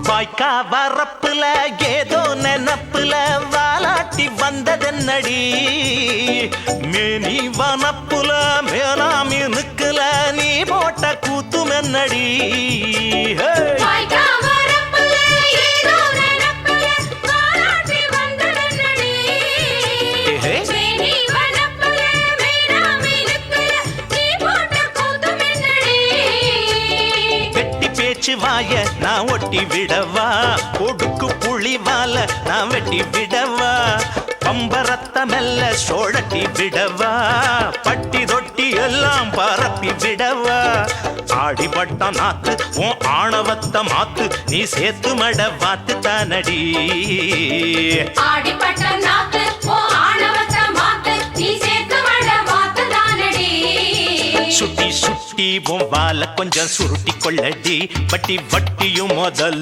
வாய்க்கா வரப்புல ஏதோ நெனப்புல வாலாட்டி வந்ததென்னடி மேனி வனப்புல மேலாமி நிக்கல நீ போட்ட கூத்துமென்னடி வாய நான் ஒட்டி விடவா கொடுக்கு புளிவால நான் வெட்டி விடவா பம்பரத்த மெல்ல சோழட்டி விடவா பட்டி தொட்டி எல்லாம் பரப்பி விடவா ஆடிப்பட்ட நாத்து உன் ஆணவத்த மாத்து நீ சேத்து மட வாத்து தானடி ஆடிப்பட்ட நாத்து உன் ஆணவத்த மாத்து நீ சேத்து மட வாத்து தானடி சுட்டி சுட்டி உன் வால கொஞ்சம் சுருட்டி கொள்ளடி வட்டி வட்டியும் முதல்